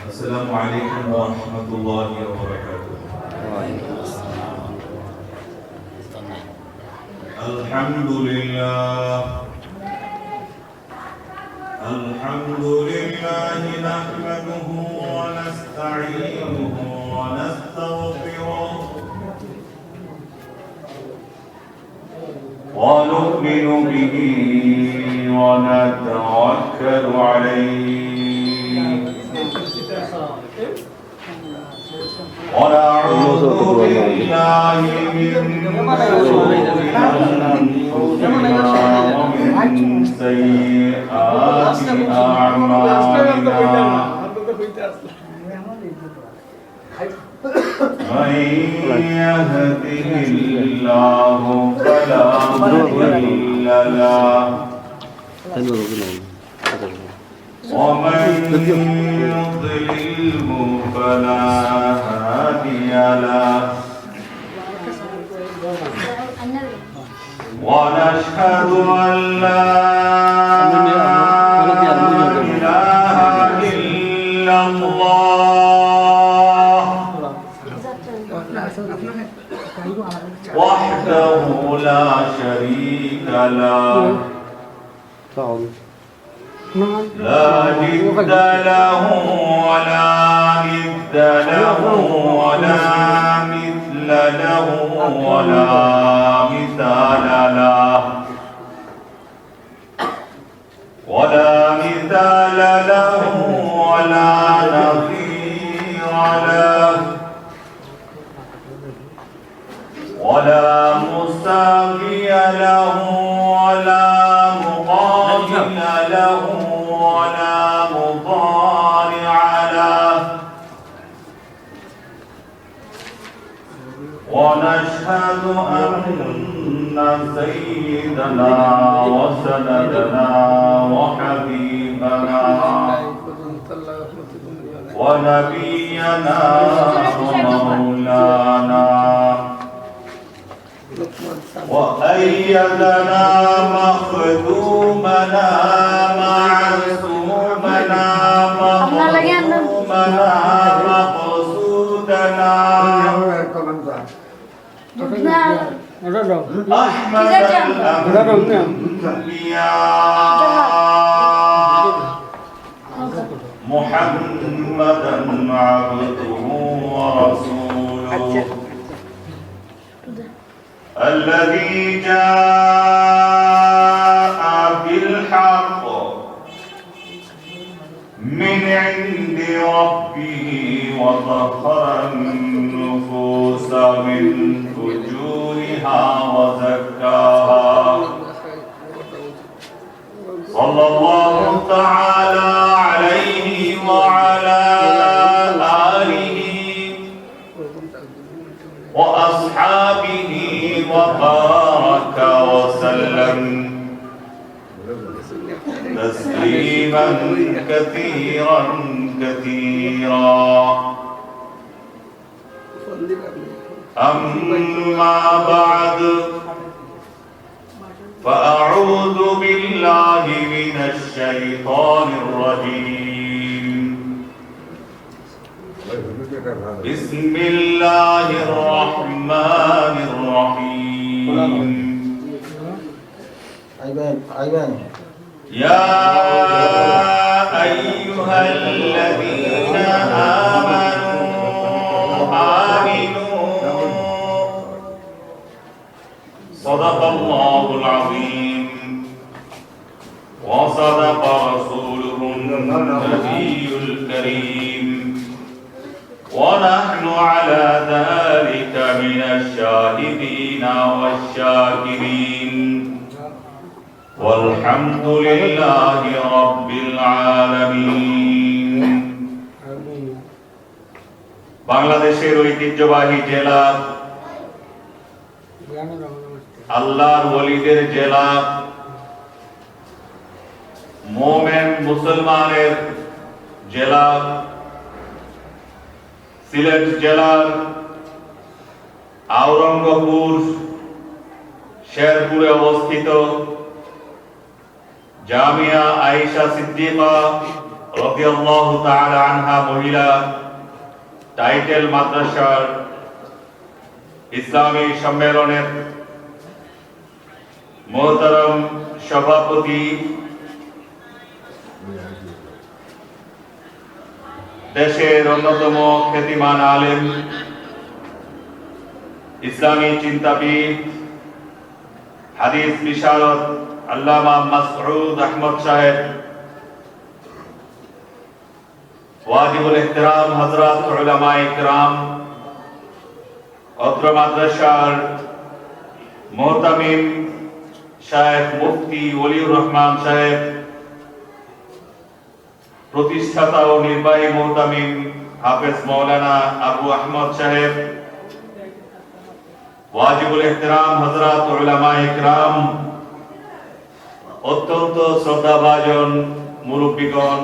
السلام عليكم ورحمة الله وبركاته. الحمد لله نحمده ونستعينه ونستغفره ونؤمن به ونتوكل عليه ونعوذ بالله من شرور أنفسنا ومن سيئات أعمالنا من يهده الله فلا مضل له ومن يضلله فلا هادي له ونشهد أن لا إله إلا الله وحده لا شريك له لا جد له ولا ند له ولا مثل له ولا مثال له ولا مثال له ولا نظير له ولا مساوي له ولا مقابل له ولا مضارع له ونشهد أن سيدنا وسندنا وحبيبنا ونبينا ومولانا وأيدنا مخدومنا معصومنا مظلومنا مقصودنا أحمد الأنبياء محمدا عبده ورسوله الذي جاء بالحق من عند ربه وطهر النفوس من فجورها وزكاها صلى الله تعالى عليه وعلى آله وأصحابه وبارك وسلم تسليما كثيرا كثيرا أما بعد فأعوذ بالله من الشيطان الرجيم بسم الله الرحمن الرحيم يا أيها الذين آمنوا صدق الله العظيم وصدق رسوله النبي الكريم ونحن على ذلك من الشاهدين والشاكرين والحمد لله رب العالمين বাংলাদেশের ঐতিহ্যবাহী জেলা আল্লাহর ওলিদের জেলা মোমেন মুসলমানের জেলা সিলেট জেলার আওরঙ্গপুর শেরপুরে অবস্থিত জামিয়া আয়েশা সিদ্দিকা রাদিয়াল্লাহু তাআলা আনহা মহিলা টাইটেল মাদ্রাসার ইসলামী সম্মেলনের মোহতারাম সভাপতি, দেশের অন্যতম খ্যাতিমান আলেম, ইসলামী চিন্তাবিদ, হাদিস বিশারদ আল্লামা মাসউদ আহমদ সাহেব, ওয়াজিবুল ইহতিরাম হযরত উলামায়ে কিরাম, অত্র মাদ্রাসার মুহতামিম শায়েখ মুফতি ওলিউর রহমান সাহেব, প্রতিষ্ঠাতা ও নির্বাহী মুহতামিম হাফেজ মাওলানা আবু আহমদ সাহেব, ওয়াজিবুল ইহতিরাম হযরত উলামায়ে কিরাম, অত্যন্ত শ্রদ্ধাভাজন মুরব্বীগণ,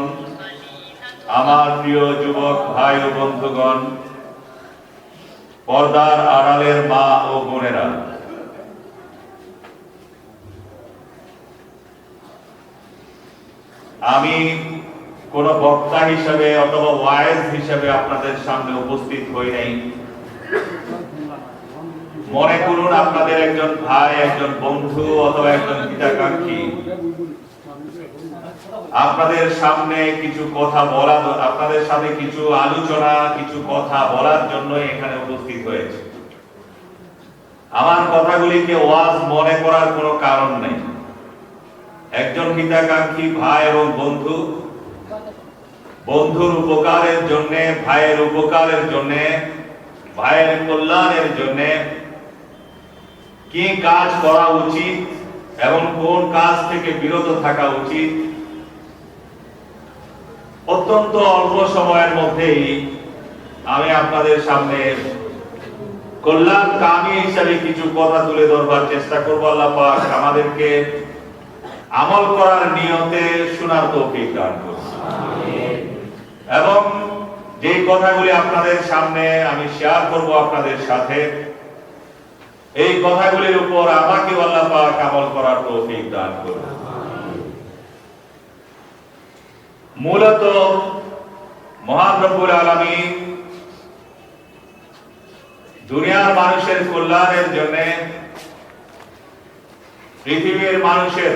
আমার প্রিয় যুবক ভাই ও বন্ধুগণ, পর্দার আড়ালের মা ও বোনেরা, আমি কোন বক্তা হিসেবে অথবা ওয়াইজ হিসেবে আপনাদের সামনে উপস্থিত হই নাই। মনে করুন আপনাদের একজন ভাই, একজন বন্ধু অথবা একজন হিতাকাঙ্ক্ষী আপনাদের সামনে কিছু কথা বলা, আপনাদের সাথে কিছু আলোচনা, কিছু কথা বলার জন্য এখানে উপস্থিত হয়েছে। আমার কথাগুলিকে ওয়াজ মনে করার কোনো কারণ নেই। একজন হিতাকাঙ্ক্ষী ভাই এবং বন্ধু, বন্ধুর উপকারের জন্য, ভাইয়ের উপকারের জন্য, ভাইয়ের কল্যাণের জন্য কি কাজ করা উচিত এবং কোন কাজ থেকে বিরত থাকা উচিত, অত্যন্ত অল্প সময়ের মধ্যেই আমি আপনাদের সামনে কল্যাণকামী হিসাবে কিছু কথা তুলে ধরবার চেষ্টা করব। আল্লাহ পাক আমাদেরকে আমল করার নিয়তে শোনার তৌফিক দান করুন। এবং যে কথাগুলি আপনাদের সামনে আমি শেয়ার করব আপনাদের সাথে, এই কথাগুলির উপর আমাকে আল্লাহ পাক আমল করার তৌফিক দান করুন। মূলত মহান রব্বুল আলামিন দুনিয়ার মানুষের কল্যাণের জন্য, পৃথিবীর মানুষের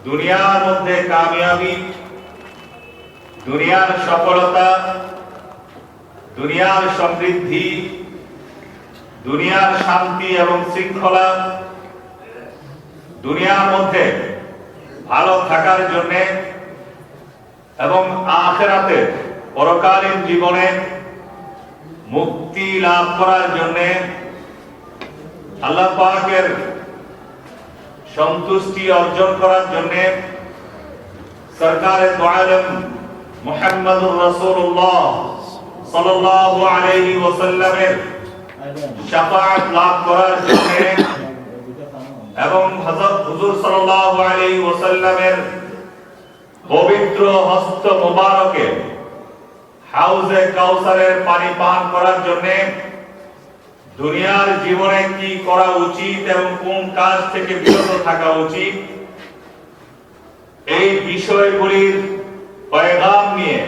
দুনিয়ার মধ্যে কামিয়াবি, দুনিয়ার সফলতা, দুনিয়ার সমৃদ্ধি, দুনিয়ার শান্তি এবং শৃঙ্খলা, দুনিয়ার মধ্যে ভালো থাকার জন্য এবং আখিরাতে পরকালীন জীবনে মুক্তি লাভ করার জন্য, আল্লাহ পাকের সন্তুষ্টি অর্জন করার জন্য সরকারে দো আলম মুহাম্মদুর রাসূলুল্লাহ সাল্লাল্লাহু আলাইহি ওয়াসাল্লামের শাফাআত লাভ করার জন্য এবং হযরত হুজুর সাল্লাল্লাহু আলাইহি ওয়াসাল্লামের পবিত্র হস্ত মোবারকে হাউজে কাউসারের পানি পান করার জন্য দুনিয়ার জীবনে কি করা উচিত এবং কোন কাজ থেকে বিরত থাকা উচিত, এই বিষয়গুলির পয়গাম নিয়ে,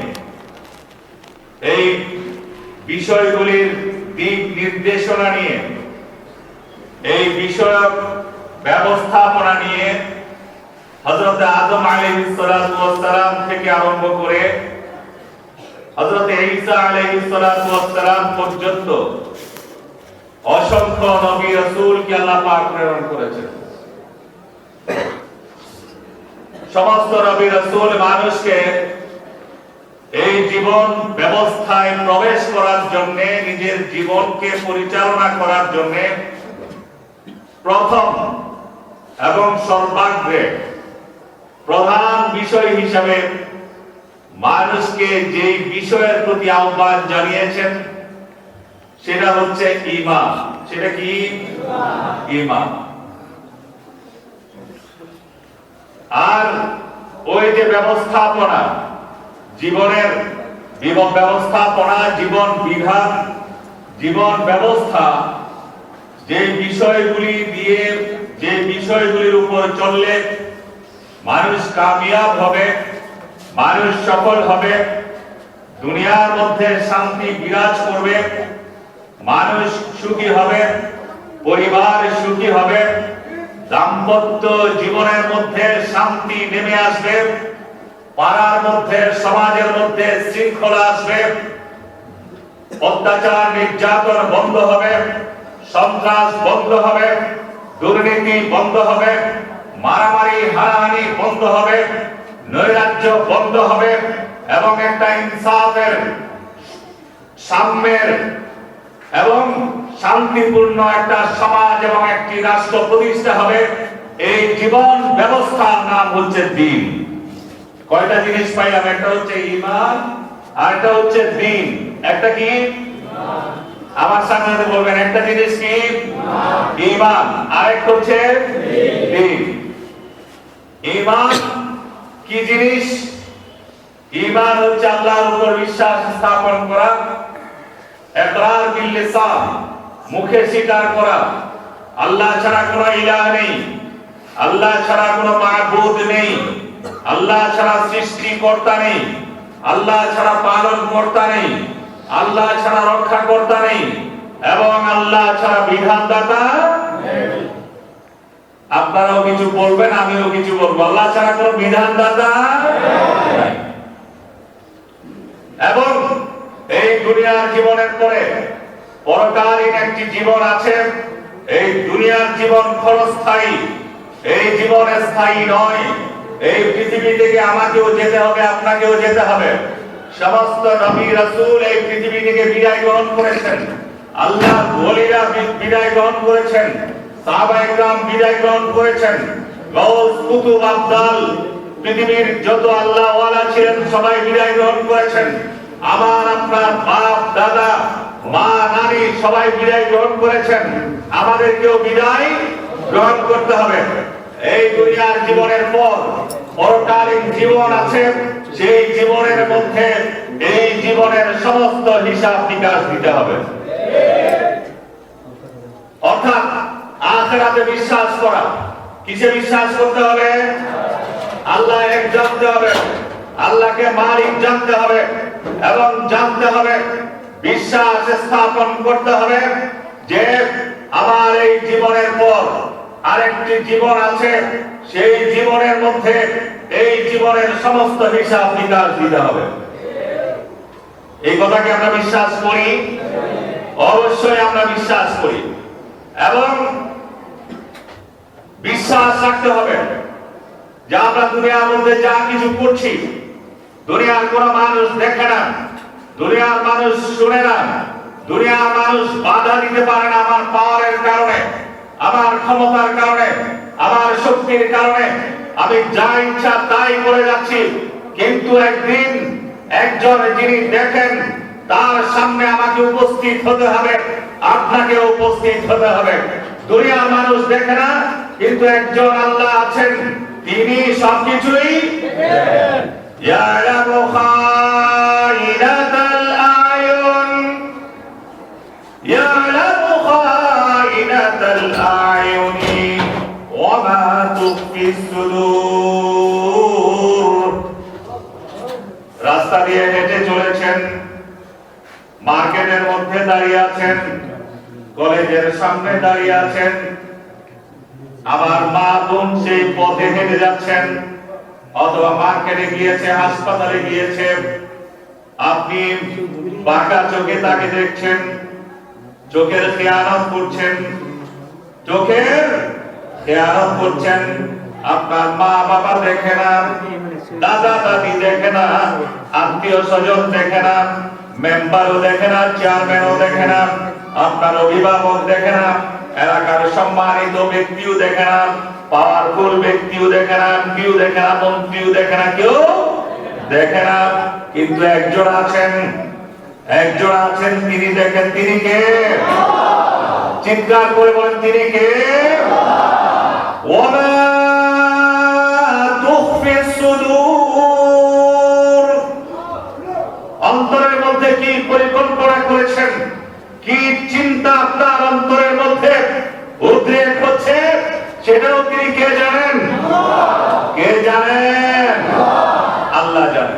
এই বিষয়গুলির দিক নির্দেশনা নিয়ে, এই বিষয়ক ব্যবস্থাপনা নিয়ে হযরত আদম আলাইহিস সালাতু ওয়াস সালাম থেকে আরম্ভ করে হযরত ঈসা আলাইহিস সালাতু ওয়াস সালাম পর্যন্ত অসংখ্য নবী রাসূলকে আল্লাহ পাক প্রেরণ করেছেন। সমস্ত নবী রাসূল মানুষকে এই জীবন ব্যবস্থায় প্রবেশ করার জন্য, নিজের জীবনকে পরিচালনা করার জন্য প্রথম এবং সর্বাগ্রে প্রধান বিষয় হিসাবে মানুষকে যে বিষয়ের প্রতি আহ্বান জানিয়েছেন সেটা হচ্ছে ঈমান। সেটা কি? ঈমান। আর ওই যে ব্যবস্থাপনা, জীবনের ব্যবস্থাপনা, জীবন বিধান, জীবন ব্যবস্থা, যে বিষয়গুলি দিয়ে, যে বিষয়গুলির উপর চললে মানুষ কামিয়াব হবে, মানুষ সফল হবে, দুনিয়ার মধ্যে শান্তি বিরাজ করবে, মানুষ সুখী হবে, পরিবার সুখী হবে, দাম্পত্য জীবনের মধ্যে শান্তি নেমে আসবে, পাড়ার মধ্যে সমাজের মধ্যে শৃঙ্খলা আসবে, অত্যাচার নির্যাতন বন্ধ হবে, সন্ত্রাস বন্ধ হবে, দুর্নীতি বন্ধ হবে, মারামারি হানাহানি বন্ধ হবে, নৈরাজ্য বন্ধ হবে এবং একটা ইনসাফের, সাম্যের এবং শান্তিপূর্ণ একটা সমাজ এবং একটি রাষ্ট্র প্রতিষ্ঠা হবে। এই জীবন ব্যবস্থার নাম হচ্ছে দ্বীন। কয়টা জিনিস পাইলাম? একটা হচ্ছে ঈমান, আর একটা হচ্ছে দ্বীন। একটা কি? আমার সামনে বলবেন, একটা জিনিস কি? ঈমান, আর একটা হচ্ছে দ্বীন। ঈমান কি জিনিস? ঈমান হচ্ছে আল্লাহর উপর বিশ্বাস স্থাপন করা, ইকরার বিল লিসান, মুখে স্বীকার করা আল্লাহ ছাড়া কোনো ইলাহ নেই, আল্লাহ ছাড়া কোনো মাবুদ নেই, আল্লাহ ছাড়া সৃষ্টিকর্তা নেই, আল্লাহ ছাড়া পালনকর্তা নেই, আল্লাহ ছাড়া রক্ষাকর্তা নেই এবং আল্লাহ ছাড়া বিধানদাতা নেই। আপনারাও কিছু বলবেন, আমিও কিছু বলবো, আল্লাহ ছাড়া কোনো বিধানদাতা নেই। এবং এই দুনিয়ার জীবনের পরে পরকালীন একটি জীবন আছে। এই দুনিয়ার জীবন ক্ষণস্থায়ী, এই জীবন স্থায়ী নয়। এই পৃথিবী থেকে আমাকেও যেতে হবে, আপনাকেও যেতে হবে। সমস্ত নবী রাসূল এই পৃথিবী থেকে বিদায় গ্রহণ করেছেন, আল্লাহর ওলিরা বিদায় গ্রহণ করেছেন, সাহাবায়ে কেরাম বিদায় গ্রহণ করেছেন, গাউস কুতুব আবদাল পৃথিবীর যত আল্লাহ ওয়ালা ছিলেন সবাই বিদায় গ্রহণ করেছেন। আমার আপনার বাপ দাদা মা নানি সবাই বিদায় গ্রহণ করেছেন, আমাদেরকেও বিদায় গ্রহণ করতে হবে। এই দুনিয়ার জীবনের পর পরকালীন জীবন আছে, সেই জীবনের মধ্যে এই জীবনের সমস্ত হিসাব নিকাশ দিতে হবে। অর্থাৎ আখিরাতে বিশ্বাস করা। কিসে বিশ্বাস করতে হবে? আল্লাহ এক জানতে হবে, আল্লাহকে মালিক জানতে হবে এবং জানতে হবে, বিশ্বাস স্থাপন করতে হবে যে আমার এই জীবনের পর আরেকটি জীবন আছে, সেই জীবনের মধ্যে এই জীবনের সমস্ত হিসাব নিকাশ দিতে হবে। এই কথাকে আমরা বিশ্বাস করি, অবশ্যই আমরা বিশ্বাস করি এবং বিশ্বাস রাখতে হবে যে আমরা দুনিয়ার মধ্যে যা কিছু করছি দুনিয়ার কোন মানুষ দেখে না, দুনিয়ার মানুষ শুনে না, দুনিয়ার মানুষ বাধা দিতে পারে না। আমার পাওয়ারের কারণে, আমার ক্ষমতার কারণে, আমার শক্তির কারণে আমি যা ইচ্ছা তাই করে যাচ্ছি, কিন্তু একদিন একজন যিনি দেখেন তার সামনে আমাকে উপস্থিত হতে হবে, আপনাকে উপস্থিত হতে হবে। দুনিয়ার মানুষ দেখে না, কিন্তু একজন আল্লাহ আছেন, তিনি সবকিছুই দেখেন। ইয়ালামু খাইনাতাল আয়ুন, ইয়ালামু খাইনাতাল আয়ুনি ওয়া মা তুখফিস সুদূর। রাস্তা দিয়ে হেঁটে চলেছেন, মার্কেটের মধ্যে দাঁড়িয়ে আছেন, কলেজের সামনে দাঁড়িয়ে আছেন, আমার মা বোন সেই পথে হেঁটে যাচ্ছেন, অথবা মার্কেটে গিয়েছে, হাসপাতালে গিয়েছে, আপনি বাঁকা চোখে তাকে দেখছেন, চোখের খেয়ানত করছেন, চোখের খেয়ানত করছেন। আপনার মা বাবা দেখে না, দাদা দাদি দেখে না, আত্মীয় স্বজন দেখে না, মেম্বারও দেখে না, চেয়ারম্যানও দেখে না, আপনার অভিভাবক দেখে না, এলাকার সম্মানিত ব্যক্তিও দেখে না, পাওয়ারফুল ব্যক্তিও দেখে না, কেউ দেখে না, মন্ত্রীও দেখে না, কেউ দেখে না। কিন্তু একজন আছেন, একজন আছেন, তিনি দেখেন। তিনি কে? চিৎকার করে বলেন, তিনি কে? ওয়া মা তুখফিস সুদূর। অন্তরের মধ্যে কি পরিকল্পনা করেছেন, কি চিন্তা আপনার অন্তরের মধ্যে উদ্রেক হচ্ছে, সেটাও তিনি কে জানেন? কে জানেন? আল্লাহ জানেন।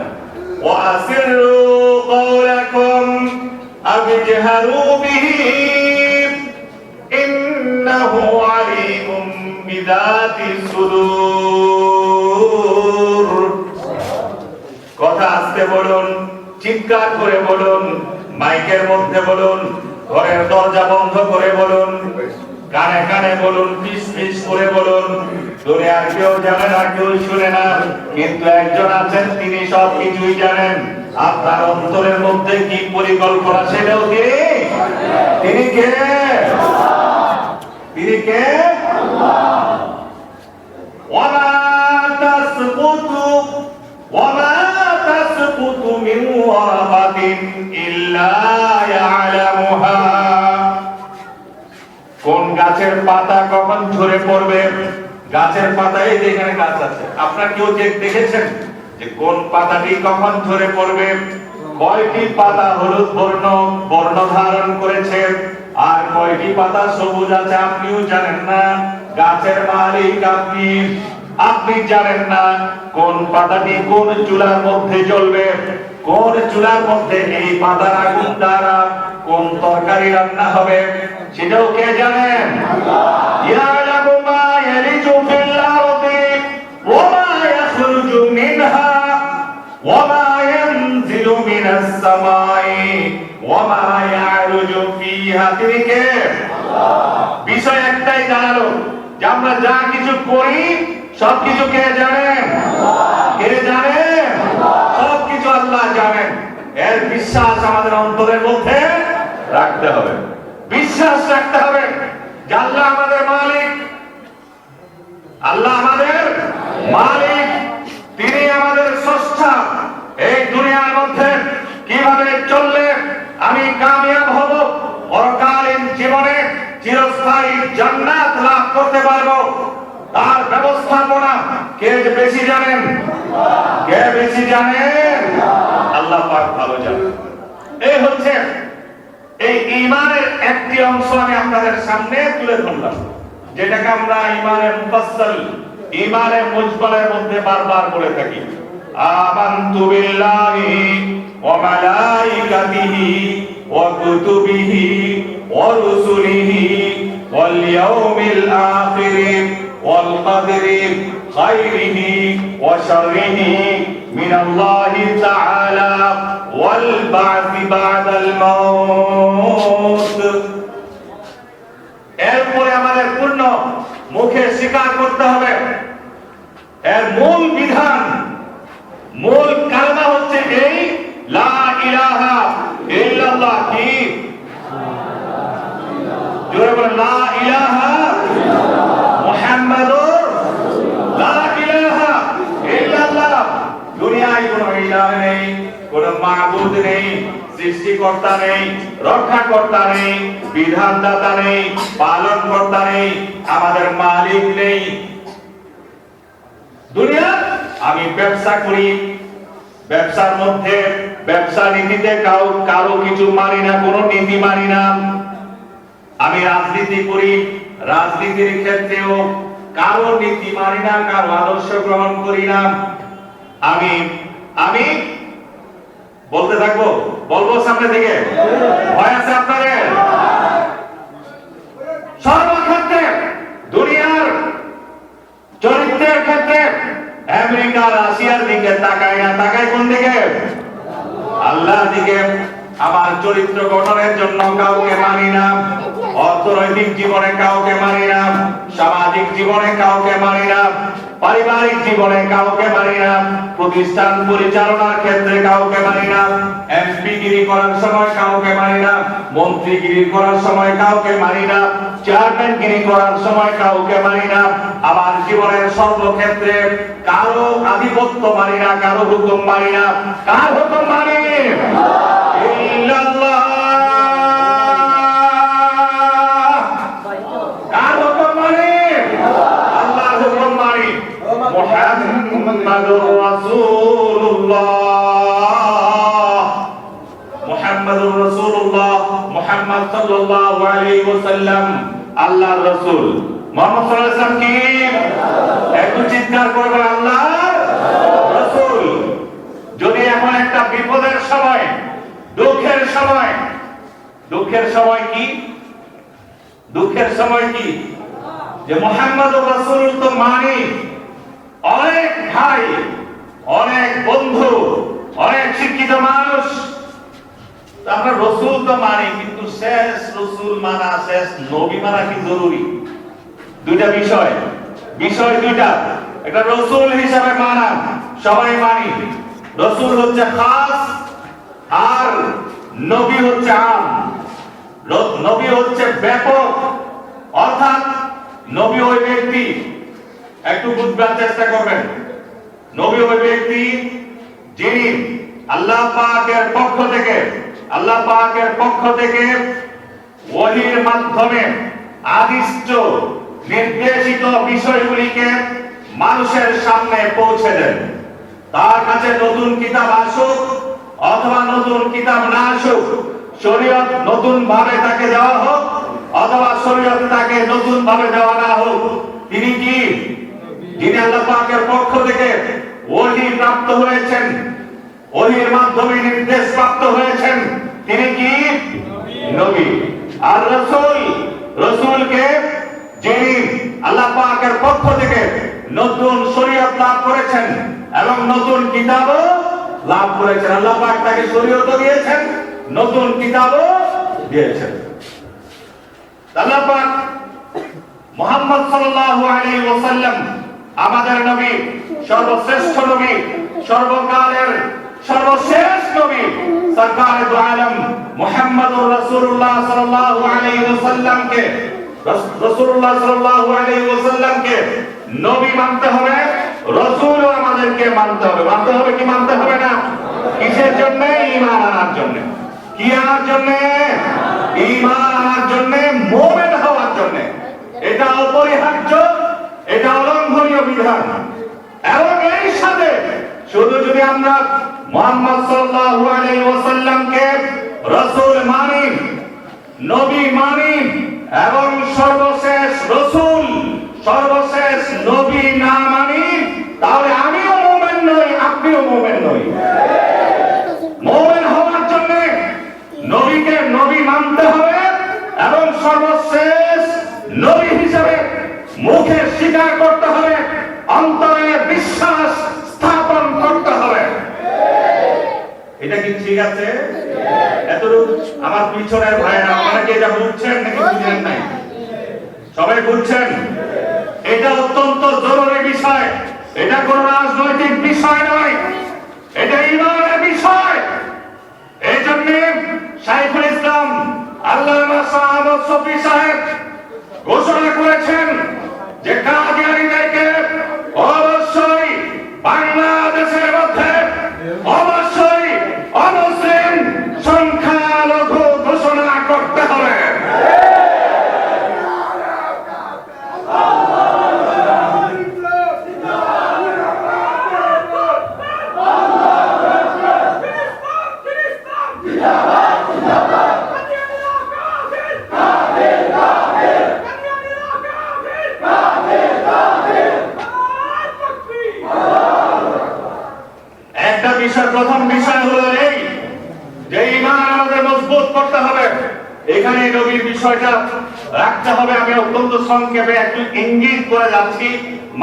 وأسروا قولكم أو اجهروا به إنه عليم بذات الصدور কথা আস্তে বলুন, চিৎকার করে বলুন, মাইকের মধ্যে বলুন, ঘরের দরজা বন্ধ করে বলুন, কানে কানে বলুন, পিস পিস করে বলুন। দুনিয়ার কেউ জানে না, কেউ শুনে না, কিন্তু একজন আছেন, তিনি সব কিছুই জানেন। আপনার অন্তরের মধ্যে কি পরিকল্পনা সেটাও তিনি কে? তিনি কে? ওয়ামা তাসকুতু মিন ওয়ারাকাতিন ইল্লা ইয়ালামুহা। কোন গাছের পাতা কখন ঝরে পড়বে? গাছের পাতা, এই যে এখানে গাছ আছে, আপনারা কেউ দেখেছেন যে কোন পাতাটি কখন ঝরে পড়বে? কয়টি পাতা হলুদ বর্ণ ধারণ করেছে আর কয়টি পাতা সবুজ আছে আপনিও জানেন না। গাছের মালিক আপনি জানেন না কোন পাতাটি কোন চুলার মধ্যে জ্বলবে, কোন চুলার মধ্যে এই পাতার আগুন দ্বারা কোন তরকারি রান্না হবে, সেটাও কে জানেন? ইয়ালামু মা ইয়ালিজু ফিল আরদি ওয়া মা ইয়াখরুজু মিনহা ওয়া মা ইয়ানজিলু মিনাস সামাই ওয়া মা ইয়ারুজু ফিহা। তিনি কে? বিষয় একটাই জানালো যে আমরা যা কিছু করি সবকিছু কে জানেন? কে জানেন? সবকিছু আল্লাহ জানেন। এর বিশ্বাস আমাদের অন্তরের মধ্যে রাখতে হবে, বিশ্বাস রাখতে হবে যে আল্লাহ আমাদের মালিক, আল্লাহ আমাদের মালিক, তিনি আমাদের স্রষ্টা। এই দুনিয়ার মধ্যে কিভাবে চললে আমি কামিয়াব হব, পরকালীন জীবনে চিরস্থায়ী জান্নাত লাভ করতে পারবো, তার ব্যবস্থাপনা কে বেশি জানেন? কে বেশি জানেন? আল্লাহ পাক ভালো জানেন। এই হচ্ছে এই ঈমানের একটি অংশ আমি আপনাদের সামনে তুলে ধরলাম, যেটাকে আমরা ঈমানের মুফাসসাল, ঈমানের মুজমালের মধ্যে বারবার বলে থাকি। আমানতু বিল্লাহি ওয়া মালাইকাতিহি ওয়া কুতুবিহি ওয়া রুসুলিহি ওয়াল ইয়াউমিল আখির ওয়াল কদরি খায়রিহি ওয়া শাররিহি মিনাল্লাহি তাআলা ওয়াল বা'থি বা'দাল মাউত। এরপরে আমাদের পূর্ণ মুখে স্বীকার করতে হবে, এর মূল বিধান, মূল কালমা হচ্ছে এই লা ইলাহা ইল্লাল্লাহ। কি জোরে বলেন, লা ইলাহা মুহাম্মাদুর, লা ইলাহা ইল্লাল্লাহ। দুনিয়ায় কোনো ইলাহ নেই, কোনো মাবুদ নেই, সৃষ্টিকর্তা নেই, রক্ষাকর্তা নেই, বিধানদাতা নেই, পালনকর্তা নেই, আমাদের মালিক নেই। দুনিয়া আমি ব্যবসা করি, ব্যবসার মধ্যে ব্যবসা নীতিতে কারো কিছু মানি না, কোনো নীতি মানি না। আমি রাজনীতি করি, রাজনীতির ক্ষেত্রেও কারো নীতি মানি না, কারো আদর্শ গ্রহণ করি না। আমি বলতে থাকবো, বলবো সামনে থেকে, ভয় আছে আপনাদের? সর্বক্ষেত্রে দুনিয়ার চরিত্রের ক্ষেত্রে আমেরিকা রাশিয়ার দিকে তাকায় না, তাকায় কোন দিকে? আল্লাহর দিকে। আমার চরিত্র গঠনের জন্য কাউকে মানি না, অর্থনৈতিক জীবনে কাউকে মানি না, সামাজিক জীবনে কাউকে মানি না, পারিবারিক জীবনে কাউকে মানি না, প্রতিষ্ঠান পরিচালনার ক্ষেত্রে কাউকে মানি না, এমপি গিরি করার সময় কাউকে মানি না, মন্ত্রীগিরি করার সময় কাউকে মানি না, চেয়ারম্যান গিরি করার সময় কাউকে মানি না। আমার জীবনের সর্বক্ষেত্রে কারো আধিপত্য মানি না, কারো হুকুম মানি না। কার হুকুম মানি? ইল্লাল্লাহ। কার হুকুম মানি? আল্লাহর হুকুম মানি। মুহাম্মাদুর রাসূলুল্লাহ, মুহাম্মাদুর রাসূলুল্লাহ, মুহাম্মদ সাল্লাল্লাহু আলাইহি ওয়াসাল্লাম আল্লাহর রাসূল। মুহাম্মদ সাল্লাল্লাহু আলাইহি ওয়াসাল্লাম কি? একটু চিৎকার করবেন, আল্লাহর রাসূল। যদি এখন একটা বিপদের সময়, দুঃখের সময় কি, দুঃখের সময় কি, যে মুহাম্মদুর রাসূল তো মানি, অনেক ভাই, অনেক বন্ধু, অনেক শিক্ষিত মানুষ, আমরা রসুল তো মানি, কিন্তু শেষ রসুল মানা, শেষ নবী মানা কি জরুরি? দুইটা বিষয় দুইটা। একটা রসুল হিসাবে মানা, সবাই মানি, রসুল হচ্ছে খাস আর নবী হচ্ছে আম। নবী হচ্ছে ব্যাপক, অর্থাৎ নবী ওই ব্যক্তি, একটু বুঝবার চেষ্টা করবেন, নবী ওই ব্যক্তি যিনি আল্লাহ পাকের পক্ষ থেকে ওহীর মাধ্যমে আদিষ্ট নির্দেশিত বিষয়গুলিকে মানুষের সামনে পৌঁছে দেন। তার কাছে নতুন কিতাব আসুক অথবা নতুন কিতাব না আসুক, শরীয়ত নতুন ভাবে তাকে দেওয়া হোক অথবা শরীয়ত তাকে নতুন ভাবে দেওয়া না হোক, তিনি কি, যিনি আল্লাহ পাকের পক্ষ থেকে ওহী প্রাপ্ত হয়েছেন, ওহীর মাধ্যমে নির্দেশ প্রাপ্ত হয়েছেন, তিনি কি নবী। আর রাসূলকে যিনি আল্লাহ পাকের পক্ষ থেকে নতুন শরীয়ত লাভ করেছেন এবং নতুন কিতাবও লাভ করেছেন, আল্লাহ পাক তাকে শরীয়তও দিয়েছেন, নতুন কিতাবও দিয়েছেন। আল্লাহ পাক মুহাম্মদ সাল্লাল্লাহু আলাইহি ওয়াসাল্লাম আমাদের নবী, সর্বশ্রেষ্ঠ নবী, সর্বকালের সর্বশেষ নবী, সরকারে দু আলম মুহাম্মদুর রাসূলুল্লাহ সাল্লাল্লাহু আলাইহি ওয়াসাল্লামকে নবী মানতে হবে, রাসূলও আমাদেরকে মানতে হবে। মানতে হবে কি মানতে হবে না? কিসের জন্য? ঈমান আনার জন্য। কি আনার জন্য? ঈমান আনার জন্য, মুমিন হওয়ার জন্য। এটা অপরিহার্য, এটা অলঙ্ঘনীয় বিধান। এবং এর সাথে শুধু যদি আমরা মুহাম্মদ সাল্লাল্লাহু আলাইহি ওয়াসাল্লামকে রাসূল মানি, নবী মানি এবং সর্বশেষ রাসূল, সর্বশেষ নবী না মানি, তাহলে আমিও মুমিন নই, আপনিও মুমিন নই। মুমিন হওয়ার জন্য নবীকে নবী মানতে হবে এবং সর্বশেষ নবী হিসেবে মুখে স্বীকার করতে হবে, অন্তরে বিশ্বাস স্থাপন করতে হবে। এটা কি ঠিক আছে? এতটুকু আমার পিছনের ভাইয়েরা, আপনারা কি এটা বুঝছেন নাকি বুঝেন নাই? সবাই বুঝছেন? এটা অত্যন্ত জরুরি বিষয়, এটা কোন রাজনৈতিক বিষয় নয়, এটা ঈমানের বিষয়। এই জন্য শাইখুল ইসলাম আল্লামা সাহাবত শফি সাহেব ঘোষণা করেছেন যে কাদিয়ানীদেরকে অবশ্যই বাংলাদেশের মধ্যে অবশ্যই অমুসলিম সংখ্যালঘু ঘোষণা করতে হবে। প্রথম বিষয় হলো এই যে ঈমান আমাদের মজবুত করতে হবে, এখানে নবীর বিষয়টা রাখতে হবে। আমি অত্যন্ত সংক্ষেপে একটু ইঙ্গিত করে যাচ্ছি,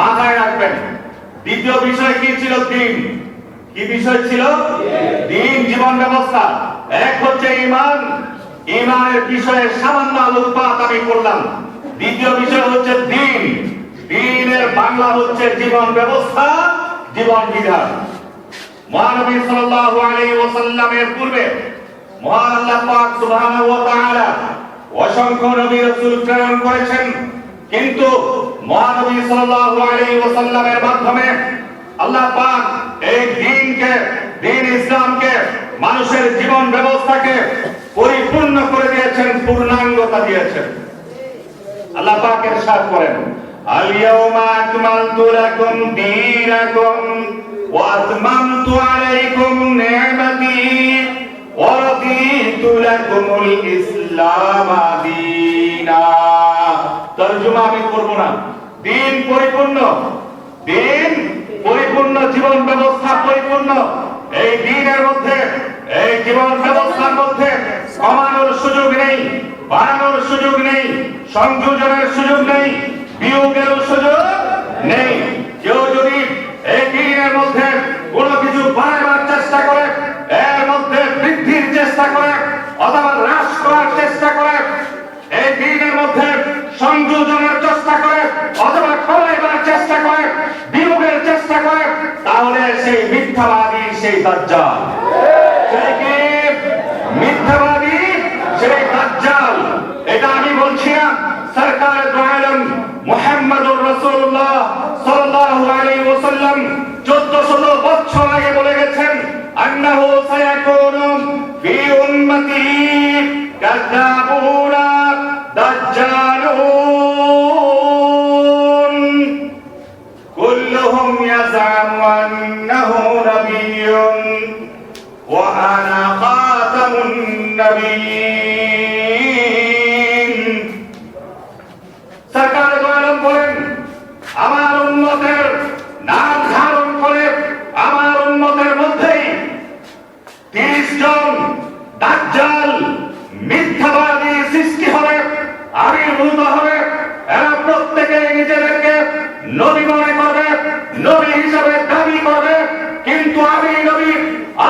মাথায় রাখবেন। দ্বিতীয় বিষয় কি ছিল? দিন। কি বিষয় ছিল? দিন, জীবন ব্যবস্থা। এক হচ্ছে ঈমান, ঈমানের বিষয়ে সামান্য আলোকপাত আমি করলাম। দ্বিতীয় বিষয় হচ্ছে দিন, দিনের বাংলা হচ্ছে জীবন ব্যবস্থা, জীবন বিধান। মহানবী সাল্লাল্লাহু আলাইহি ওয়াসাল্লামের পূর্বে মহান আল্লাহ পাক সুবহানাহু ওয়া তাআলা অসংখ্য নবী রাসূল প্রেরণ করেছেন, কিন্তু মহানবী সাল্লাল্লাহু আলাইহি ওয়াসাল্লামের মাধ্যমে আল্লাহ পাক এই দ্বীনকে, দ্বীন ইসলামকে, মানুষের জীবন ব্যবস্থাকে পরিপূর্ণ করে দিয়েছেন, পূর্ণাঙ্গতা দিয়েছেন। আল্লাহ পাক ইরশাদ করেন, আল ইয়াউমা আকমালতু লাকুম দীনাকুম ওয়া আতমামতু আলাইকুম নি'মাতি ওয়া রাদিতু লাকুমুল ইসলাম দীনা। তরজমা আমি করব না। দিন পরিপূর্ণ, দিন পরিপূর্ণ, জীবন ব্যবস্থা পরিপূর্ণ, এই দিনের মধ্যে, এই জীবন ব্যবস্থার মধ্যে কমানোর সুযোগ নেই, বাড়ানোর সুযোগ নেই, সংযোজনের সুযোগ নেই, বিয়োগের সুযোগ নেই। কেউ যদি এই দিনের মধ্যে কোনো কিছু বাড়াবার চেষ্টা করে, এর মধ্যে বৃদ্ধির চেষ্টা করে অথবা হ্রাস করার চেষ্টা করে, এই দিনের মধ্যে সংযোজনের চেষ্টা করে অথবা কমাইবার চেষ্টা করে, বিয়োগের চেষ্টা করে, তাহলে সেই মিথ্যাবাদী, সেই দাজ্জাল, সেই কি মিথ্যাবাদী, সেই দাজ্জাল। এটা আমি বলছি না, সরকার দু আলম মুহাম্মদুর রাসূলুল্লাহ সাল্লাল্লাহু আলাইহি ওয়াসাল্লাম 1400 বছর আগে বলে গেছেন, আন্নাহু সায়াকুনু ফি উম্মতি কাযাবুনা দাজ্জালুন কুল্লুহুম ইয়াযআমু আন্নাহু নাবিয়্যুন ওয়া আনা খাতামুন নাবিয়্যিন। সরকার দু আলম বলেন, আমার উম্মতের নাম ধারণ করে আমার উম্মতের মধ্যেই 30 জন দাজ্জাল মিথ্যাবাদী সৃষ্টি হবে, আবির্ভূত হবে। এরা প্রত্যেকে নিজেদেরকে নবী মনে করবে, নবী হিসাবে দাবি করবে, কিন্তু আমি নবী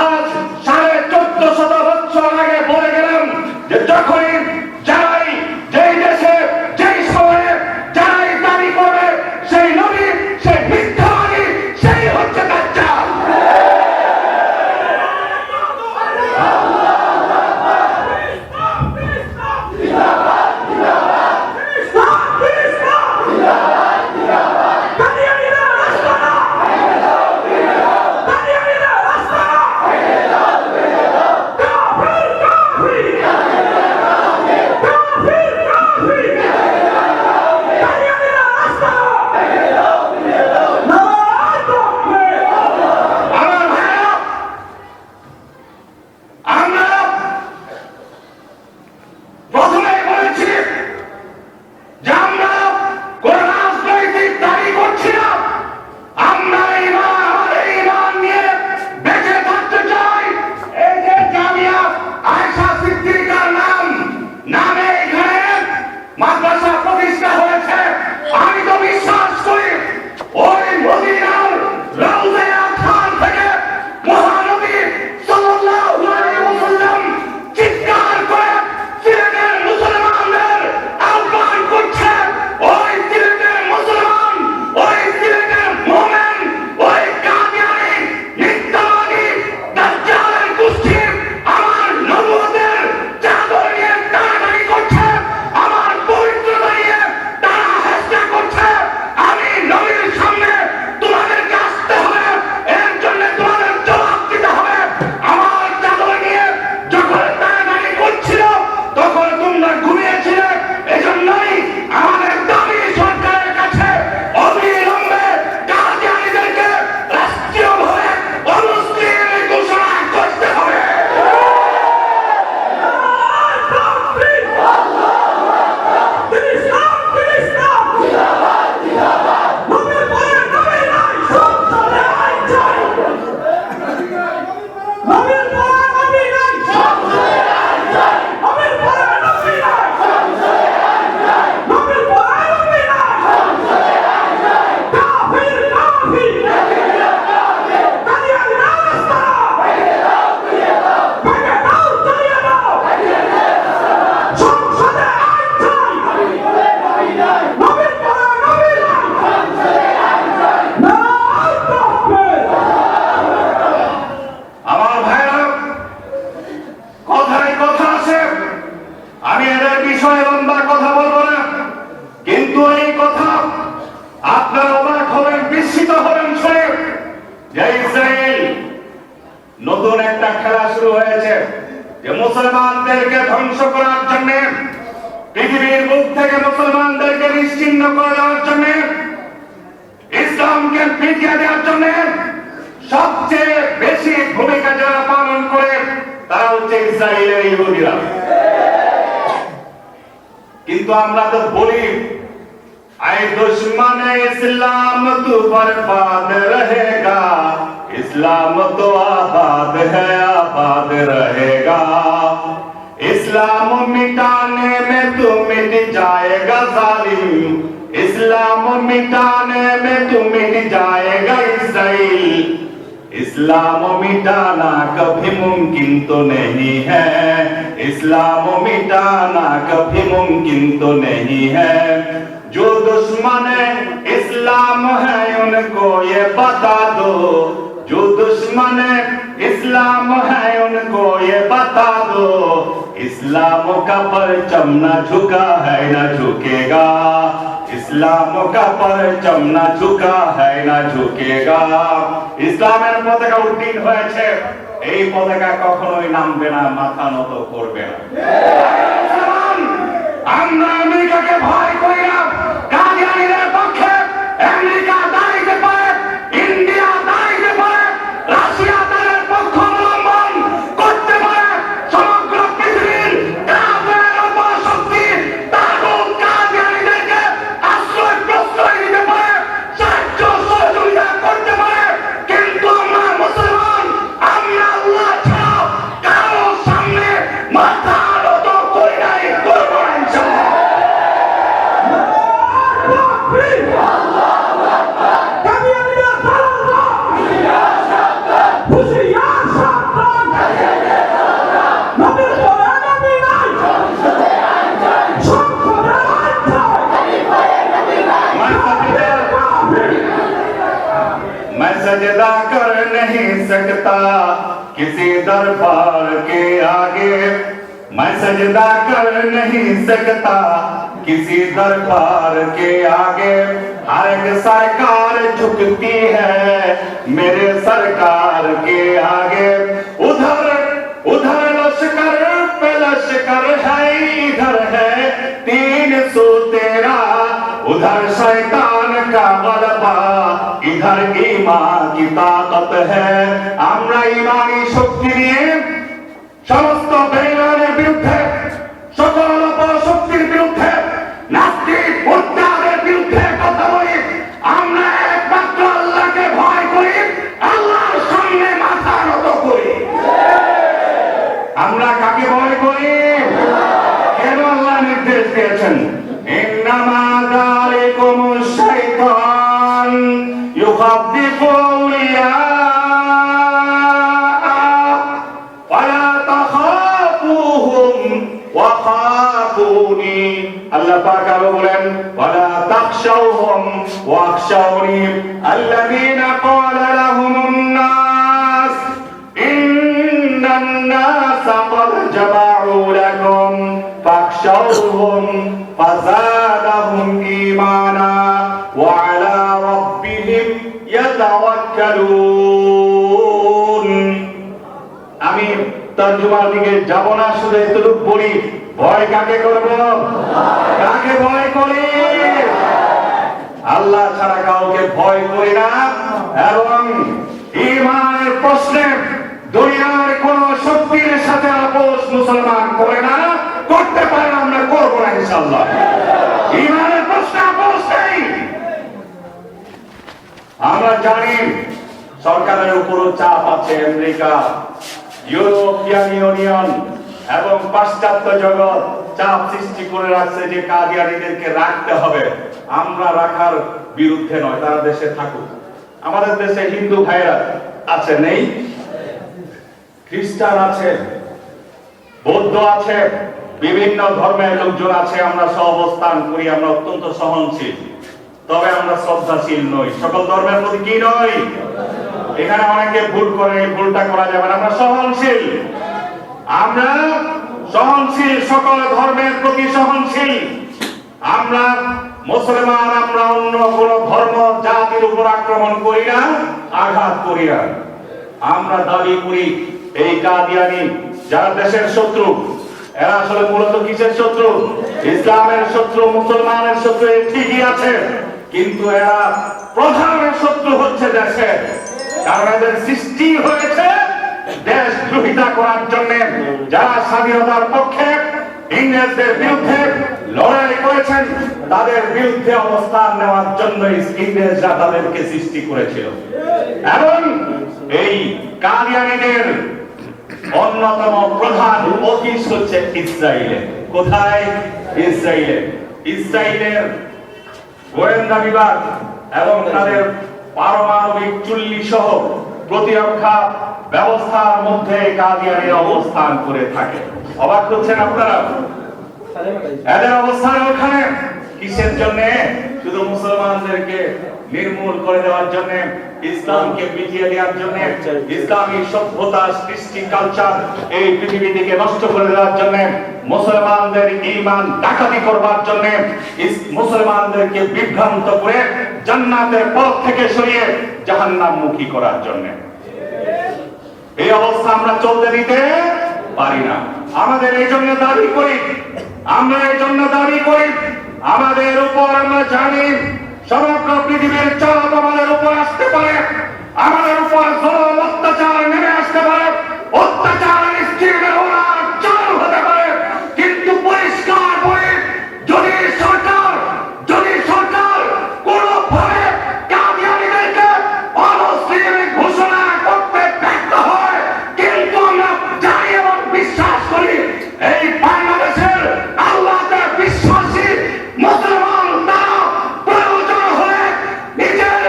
আজ 1450 বছর আগে বলে গেলাম যে যখনই যারাই যেই দেশে যেই সময়ে যারাই দাবি করবে সেই নবী, সেই মিথ্যাবাদী, সেই হচ্ছে দাজ্জাল। নতুন একটা খেলা শুরু হয়েছে যে মুসলমানদেরকে ধ্বংস করার জন্য, পৃথিবীর বুক থেকে মুসলমানদেরকে নিশ্চিহ্ন করে দেওয়ার জন্য, ইসলামকে পিটিয়ে দেওয়ার জন্য সবচেয়ে বেশি ভূমিকা যারা পালন করে তারা হচ্ছে ইসরায়েলের ইহুদিরা। কিন্তু আমরা তো বলি আই দুশ্মন ইসলাম তু বরবাদ রহেগা, इस्लाम तो आबाद है, आबाद रहेगा। इस्लाम मिटाने में तू मिट जाएगा जालिम, इस्लाम मिटाने में तू मिट जाएगा इसराइल। इस्लाम मिटाना कभी मुमकिन तो नहीं है, इस्लाम मिटाना कभी मुमकिन तो नहीं है। जो दुश्मन इस्लाम है उनको ये बता दो, जो दुश्मन इस्लाम है उनको ये बता दो, इस्लाम का परचम न झुका है न झुकेगा, इस्लाम का परचम न झुका है न झुकेगा। ইসলামের পতাকা উড্ডীন হয়েছে, এই পতাকা কখনোই নামবে না, মাথা নত করবে না। আমরা আমেরিকাকে ভয় করি না, কাদিয়ানীদের পক্ষে আমেরিকা দাঁড়াইতে পারে, ইন্ডিয়া দাঁড়াইতে পারে, রাশিয়া তাদের পক্ষ অবলম্বন করতে পারে। সমগ্র পৃথিবীর কাফের অপশক্তি তাগুত কাদিয়ানীদেরকে আশ্রয় প্রশ্রয় দিতে পারে, সাহায্য সহযোগিতা করতে পারে, কিন্তু আমরা মুসলমান, আমরা আল্লাহ ছাড়া কারো সামনে মাথা নত করি নাই, করব না ইনশাআল্লাহ। मैं सजदा कर नहीं सकता किसी दरबार के आगे, मैं सजदा कर नहीं सकता किसी दरबार के आगे। हर एक सरकार झुकती है मेरे सरकार के आगे। उधर उधर लश्कर पे लश्कर है, इधर है 313, उधर शैतान का गलबा, इधर ईमान की ताकत है। আমরা ইমানি শক্তি নিয়ে সমস্ত বেঈমানের বিরুদ্ধে, সকল অপশক্তির বিরুদ্ধে, নাস্তিক মুরতাদের বিরুদ্ধে কথা বলি। আমরা একমাত্র আল্লাহকে ভয় করি, আল্লাহর সামনে মাথা নত করি। আমরা কাকে ভয় করি? কেন আল্লাহ নির্দেশ দিয়েছেন ইন্নামা যালিকুমুশ শাইতান ইউখাদ্দিফু আউলিয়া ওয়ালা তাখাফুহুম ওয়া খাফুনি। আল্লাহ পাক আরো বলেন ওয়ালা তাখশাউহুম ওয়াখশাউনি আল্লাযীনা ক্বালা লাহুমুন নাস ইন্নান নাসা ক্বাদ জামাউ লাকুম ফাখশাউহুম ফাযাদাহুম ঈমানা ওয়া আলা রাব্বিহিম ইয়াতাওয়াক্কালুন। আমি তরজমার দিকে যাব না, শুধু এতটুকু বলি, ভয় কাকে করব? কাকে ভয় করি? আল্লাহ ছাড়া কাউকে ভয় করি না, এবং ঈমানের প্রশ্নে দুনিয়ার কোন শক্তির সাথে আপোষ মুসলমান করে না, করতে পারে না, আমরা করব না ইনশাআল্লাহ। ঈমানের প্রশ্নে আপোষ নেই। আমরা জানি সরকারের উপরও চাপ আছে, আমেরিকা, ইউরোপিয়ান ইউনিয়ন এবং পাশ্চাত্য জগৎ চাপ সৃষ্টি করে রাখছে যে কাদিয়ানীদেরকে রাখতে হবে। আমরা রাখার বিরুদ্ধে নয়, তারা দেশে থাকুক। আমাদের দেশে হিন্দু ভাইরা আছে, নেই? খ্রিস্টান আছে, বৌদ্ধ আছে, বিভিন্ন ধর্মের লোকজন আছে। আমরা সহাবস্থান করি, আমরা অত্যন্ত সহনশীল, তবে আমরা শ্রদ্ধাশীল নই। সকল ধর্মের প্রতি কি নই? এখানে অনেকে ভুল করে, ভুলটা করা যাবে না। আমরা সহনশীল, আমরা সহনশীল, সকল ধর্মের প্রতি সহনশীল। আমরা মুসলমান, আমরা অন্য কোন ধর্ম জাতির উপর আক্রমণ করি না, আঘাত করি না। আমরা দাবি করি এই কাদিয়ানী যারা দেশের শত্রু, এরা আসলে মূলত কিসের শত্রু? ইসলামের শত্রু, মুসলমানের শত্রু, ঠিকই আছে, কিন্তু এরা প্রধান শত্রু হচ্ছে দেশের। কারণ এদের সৃষ্টি হয়েছে দেশদ্রোহিতা করার জন্য। যারা স্বাধীনতার পক্ষে ইংরেজদের বিরুদ্ধে লড়াই করেছেন, তাদের বিরুদ্ধে অবস্থান নেওয়ার জন্য ইংরেজরা তাদেরকে সৃষ্টি করেছিল। এবং এই কাদিয়ানীদের অন্যতম প্রধান অফিস হচ্ছে ইসরায়েলে। কোথায়? ইসরায়েলে। ইসরায়েলের গোয়েন্দা বিভাগ এবং তাদের পারমাণবিক চুল্লি সহ প্রতিরক্ষা ব্যবস্থার মধ্যে কাদিয়ানীরা অবস্থান করে থাকে। অবাক হচ্ছেন আপনারা? এদের অবস্থান ওখানে কিসের জন্য? শুধু মুসলমানদেরকে নির্মূল করে দেওয়ার জন্য, ইসলামকে বিজিয়ে দেওয়ার জন্য, ইসলামী সভ্যতা, কৃষ্টি, কালচার এই পৃথিবী থেকে নষ্ট করে দেওয়ার জন্য, মুসলমানদের ঈমান ডাকাতি করবার জন্য, মুসলমানদেরকে বিভ্রান্ত করে জান্নাতের পথ থেকে সরিয়ে জাহান্নামমুখী করার জন্য। এই অবস্থা আমরা চলতে দিতে পারি না। আমাদের এই জন্য দাবি করি, আমাদের উপর, আমরা জানি সমগ্র পৃথিবীর চাপ আমাদের উপর আসতে পারে, আমাদের উপর জুলুম অত্যাচার নেমে আসতে পারে, অত্যাচার নিশ্চিতের ওনার চালু হতে পারে, কিন্তু পরিষ্কার বলে যদি সরকার কোনোভাবে কাদিয়ানীদেরকে অমুসলিম ঘোষণা করতে ব্যর্থ হয়, কিন্তু আমরা জানি এবং বিশ্বাস করি এই বাংলাদেশের আল্লাহতে বিশ্বাসী মুসলমান তারা প্রয়োজন হলে নিজের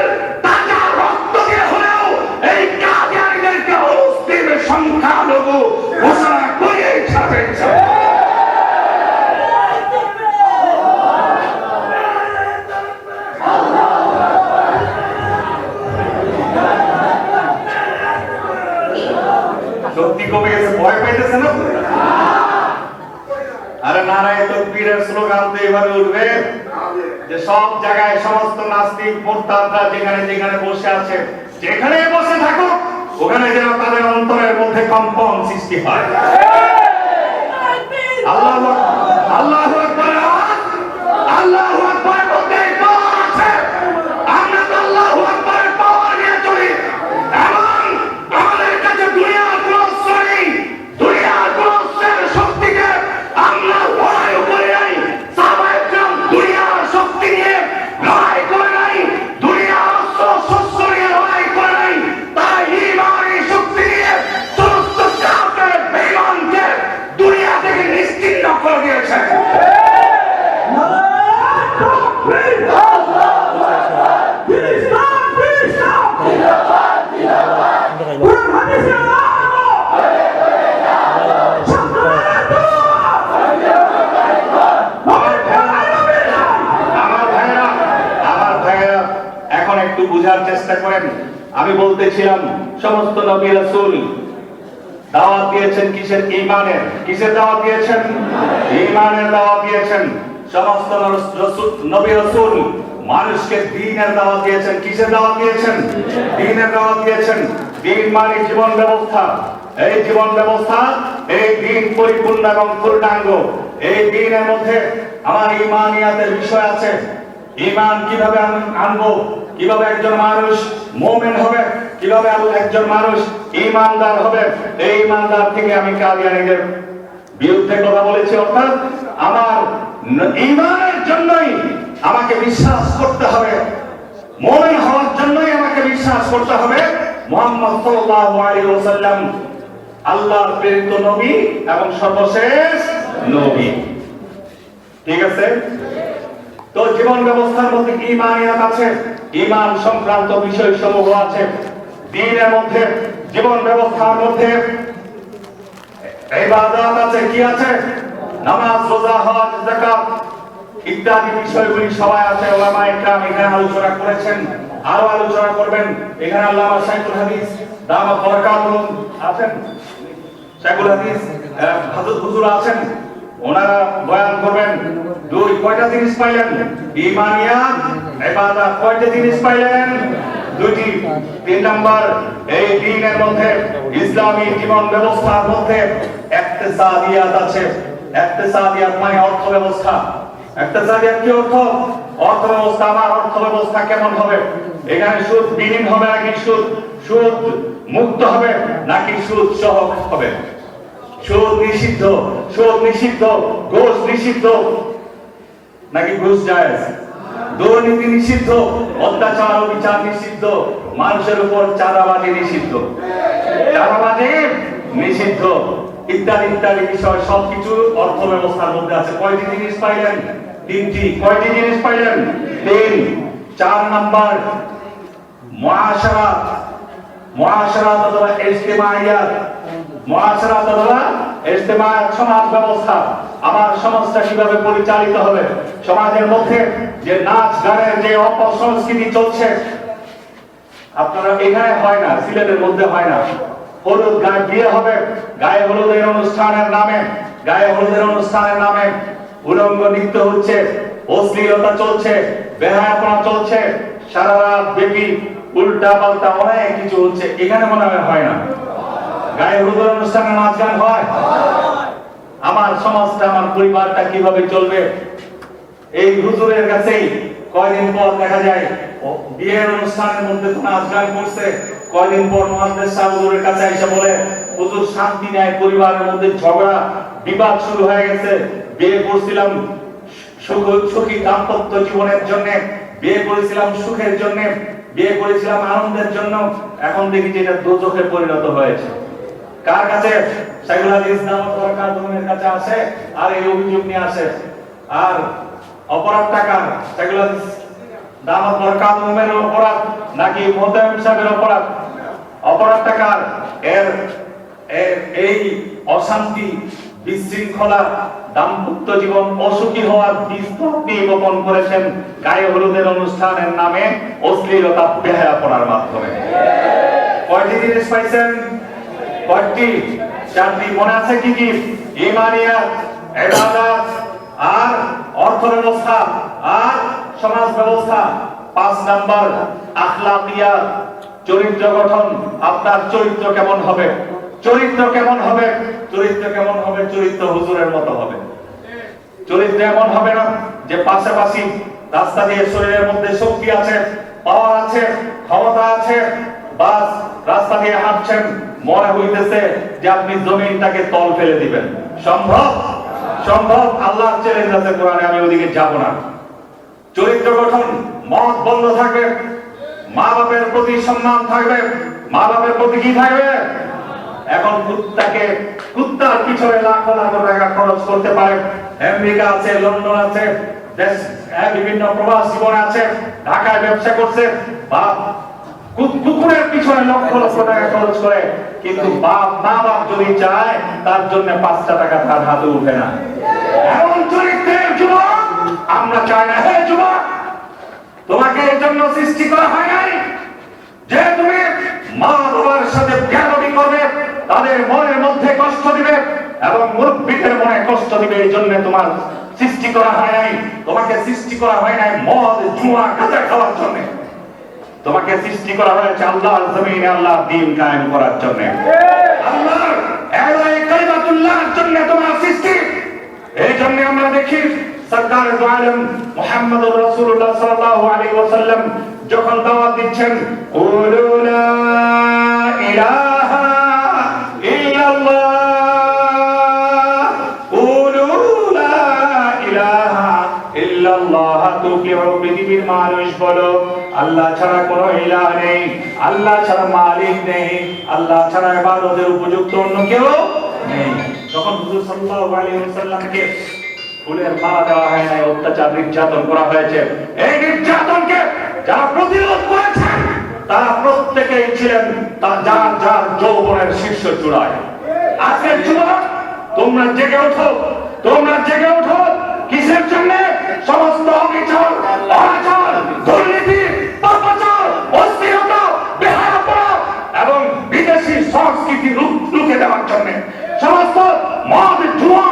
তাজা রক্ত দিয়ে হলেও এই কাদিয়ানীদেরকে অমুসলিমের সংখ্যালঘু ঘোষণা করিয়ে ছাড়বে। সত্যি কমে গেছে, ভয় পাইতেছে না? আরে নারায়ে তাকবীরের স্লোগান তো এভাবে উঠবে যে সব জায়গায় সমস্ত নাস্তিক মুরতাদরা যেখানে যেখানে বসে আছে, যেখানে বসে থাকুক, ওখানে যেন তাদের অন্তরের মধ্যে কম্পন সৃষ্টি হয়। আল্লাহু আকবার, আল্লাহু আকবার বলতে পাওয়ার আছে। আমরা তো আল্লাহু আকবারের পাওয়ার নিয়ে চলি এবং আমাদের কাছে দুনিয়ার কোনো অস্ত্র নেই, দুনিয়ার কোনো অস্ত্রের শক্তিকে আমরা লড়াই করে নাই। সাহাবায়ে কেরাম দুনিয়ার শক্তি নিয়ে লড়াই করে নাই, দুনিয়ার অস্ত্র শস্ত্র নিয়ে লড়াই করে নাই। তারা ঈমানি শক্তি নিয়ে সমস্ত কাফের বেঈমানকে দুনিয়া থেকে নিশ্চিহ্ন করে দিয়েছে। এখন একটু বুঝার চেষ্টা করেন। আমি বলতেছিলাম সমস্ত নবী রাসূল দাওয়াত দিয়েছেন কিসের? ঈমানের। কিসের দাওয়াত দিয়েছেন? ঈমানের দাওয়াত দিয়েছেন। সমস্ত নবী রাসূল মানুষকে দ্বীনের দাওয়াত দিয়েছেন। কিসের দাওয়াত দিয়েছেন? দ্বীনের দাওয়াত দিয়েছেন। দ্বীন মানে জীবন ব্যবস্থা। এই জীবন ব্যবস্থা, এই দ্বীন পরিপূর্ণ এবং পূর্ণাঙ্গ। এই দ্বীনের মধ্যে আমার ঈমানিয়াতের বিষয় আছে। ঈমান কিভাবে আনবো, কিভাবে একজন মানুষ মুমিন হবে, কিভাবে একজন মানুষ ঈমানদার হবে, এই ঈমানদার থেকে আমি কাদিয়ানীদের বিরুদ্ধে কথা বলেছি। অর্থাৎ আমার ঈমানের জন্যই আমাকে বিশ্বাস করতে হবে, মুমিন হওয়ার জন্যই আমাকে বিশ্বাস করতে হবে মুহাম্মদ সাল্লাল্লাহু আলাইহি ওয়াসাল্লাম আল্লাহর প্রেরিত নবী এবং সর্বশেষ নবী। ঠিক আছে? তো জীবন ব্যবস্থার মধ্যে ঈমানিয়াত আছে, ঈমান সংক্রান্ত বিষয় সমূহ আছে। দ্বীনের মধ্যে, জীবন ব্যবস্থার মধ্যে ইবাদত আছে। কি আছে? নামাজ, রোজা, হজ, যাকাত ইত্যাদি বিষয়গুলি সবাই আছে। উলামায়ে কেরাম এখানে আলোচনা করেছেন, আরো আলোচনা করবেন। এখানে আল্লামা শাইখুল হাদিস দামাত বরকাতুহুম আছেন, শাইখুল হাদিস হযরত হুজুর আছেন, ওনারা বয়ান করবেন। দুই, কয়টা জিনিস পাইলেন? ঈমানিয়াত, ইবাদত। কয়টা জিনিস পাইলেন? দুটি। তিন নাম্বার, এই দ্বীনের মধ্যে, ইসলামী জীবন ব্যবস্থার মধ্যে ইকতিসাদিয়াত আছে। ইকতিসাদিয়াত মানে অর্থ ব্যবস্থা। ইকতিসাদিয়াত কি অর্থ? অর্থ ব্যবস্থা। আমার অর্থ ব্যবস্থা কেমন হবে? এখানে সুদ বিহীন হবে নাকি সুদ মুক্ত হবে, নাকি সুদ সহ হবে? সুদ নিষিদ্ধ, ঘুষ নিষিদ্ধ নাকি ঘুষ জায়েজ? দুর্নীতি নিষিদ্ধ, অত্যাচার ও বিচার নিষিদ্ধ, মানুষের উপর চাঁদাবাজি নিষিদ্ধ, চাঁদাবাজি নিষিদ্ধ, ইত্যাদি ইত্যাদি বিষয় সবকিছু অর্থ ব্যবস্থার মধ্যে আছে। কয়টি জিনিস পাইলেন? তিনটি। কয়টি জিনিস পাইলেন? তিন। 4 নাম্বার মুআশারাত, মুআশারাত অথবা ইজতিমাইয়াত, মুআশারাত অথবা ইজতিমাইয়াত, সমাজ ব্যবস্থা। আমার সমাজটা কিভাবে পরিচালিত হবে? সমাজের মধ্যে যে নাচ গানের যে অপসংস্কৃতি চলছে, আপনারা এখানে হয় না, সিলেটের মধ্যে হয় না। হলুদ গায়ে বিয়ে হবে, গায়ে হলুদের অনুষ্ঠানের নামে, গায়ে হলুদের অনুষ্ঠানের নামে উলঙ্গ নৃত্য হচ্ছে, অশ্লীলতা চলছে, বেহায়াপনা চলছে, সারা রাত ব্যাপী উল্টা পাল্টা অনেক কিছু হচ্ছে। এখানে মনে হয় না। গায়ে হলুদের অনুষ্ঠানে নাচ গান হয়? আমার সমাজটা, আমার পরিবারটা কিভাবে চলবে? এই হুজুরের কাছেই কয়দিন পর দেখা যায় বিয়ের অনুষ্ঠানের মধ্যে তো নাচ গান করছে, কয়দিন পর মুহাদ্দিস সাহেব হুজুরের কাছে এসে বলে, হুজুর শান্তি নাই, পরিবারের মধ্যে ঝগড়া বিবাদ শুরু হয়ে গেছে। বিয়ে করছিলাম সুখী দাম্পত্য জীবনের জন্য, বিয়ে করেছিলাম সুখের জন্য, বিয়ে করেছিলাম আনন্দের জন্য, এখন দেখি যে এটা দোজখে পরিণত হয়েছে। কার কাছে? শাইখুল হাদিস দাওয়াত বরকাত উমের কাছে আসে আর এই অভিযোগ নিয়ে আসে। আর অপরাধ টাকা শাইখুল হাদিস দাওয়াত বরকাত উমের অপরাধ নাকি মোহতামিম সাহেবের অপরাধ? অপরাধ টাকার। এর এই অশান্তি, বিশৃঙ্খলা, দাম্পত্য জীবন অসুখী হওয়ার বীজ আপনি বপন করেছেন গায়ে হলুদের অনুষ্ঠানের নামে, অশ্লীলতা বেহায়াপনার মাধ্যমে। কয়টি জিনিস পাইছেন? কয়টি? 4টি। মনে আছে কি কি? ঈমানিয়াত, ইবাদত, আর অর্থ ব্যবস্থা, আর সমাজ ব্যবস্থা। 5 নাম্বার আখলাকিয়াত, চরিত্র গঠন। আপনার চরিত্র কেমন হবে? চরিত্র কেমন হবে? চরিত্র কেমন হবে? চরিত্র হুজুরের মতো হবে। চরিত্র এমন হবে না যে পাশাপাশি রাস্তা দিয়ে শরীরের মধ্যে শক্তি আছে, পাওয়ার আছে, ক্ষমতা আছে, বাস রাস্তা দিয়ে হাঁটছেন, মনে হইতেছে যে আপনি জমিনটাকে তল ফেলে দিবেন। সম্ভব? সম্ভব? আল্লাহর চ্যালেঞ্জ আছে কোরআনে, আমি ওদিকে যাব না। চরিত্র গঠন, মত বন্ধ থাকবে, মা বাপের প্রতি সম্মান থাকবে, মা বাপের প্রতি কি থাকবে? এখন কুত্তার পিছনে লাখ লাখ টাকা খরচ করতে পারে। আমেরিকা আছে, লন্ডন আছে, দেশ বিভিন্ন প্রবাস জীবন আছে, ঢাকায় ব্যবসা করছে, বাপ কুকুরের পিছনে লক্ষ লক্ষ টাকা খরচ করে, কিন্তু বাপ মা বাপ যদি চায় তার জন্য 5টা টাকা তার হাতে উঠে না। এমন চরিত্রের যুবক আমরা চাই না। হে যুবক, তোমাকে এর জন্য সৃষ্টি করা হয় নাই যে তুমি মা বাবার সাথে বেয়াদবি করবে, তাদের মনের মধ্যে কষ্ট দিবে এবং মুরব্বীদের মনে কষ্ট দিবে। এই জন্য তোমার সৃষ্টি করা হয় নাই। তোমাকে সৃষ্টি করা হয় নাই মদ জুয়া গাঁজা খাওয়ার জন্য। তোমাকে সৃষ্টি করা হয়েছে আল্লাহর জমিনে আল্লাহর দ্বীন কায়েম করার জন্য, আল্লাহর এলায়ে কালিমাতুল্লাহর জন্য তোমার সৃষ্টি। এই জন্য আমরা দেখি সরকার দু আলম মুহাম্মদুর রাসূলুল্লাহ সাল্লাল্লাহু আলাইহি ওয়াসাল্লাম যখন দাওয়াত দিচ্ছেন, কুলু লা ইলাহা ইল্লাল্লাহ, কুলু লা ইলাহা ইল্লাল্লাহ, তুফলিহু। পৃথিবীর মানুষ বলো, আল্লাহ ছাড়া কোনো ইলাহ নেই, আল্লাহ ছাড়া মালিক নেই, আল্লাহ ছাড়া ইবাদতের উপযুক্ত অন্য কেউ নেই। তখন হুজুর সাল্লাল্লাহু আলাইহি ওয়াসাল্লামকে ফুলের মালা দেওয়া হয় নাই, অত্যাচার নির্যাতন করা হয়েছে। এই নির্যাতনকে যারা প্রতিরোধ করেছেন তারা প্রত্যেকেই ছিলেন যার যার যৌবনের শীর্ষ চূড়ায়। আজকের যুবক, তোমরা জেগে ওঠো, তোমরা জেগে ওঠো। কিসের জন্য? সমস্ত অবিচার, অনাচার, দুর্নীতি, পাপাচার, অস্থিরতা, বেহায়াপনা এবং বিদেশি সংস্কৃতি রুখে দেওয়ার জন্য, সমস্ত মদ জুয়া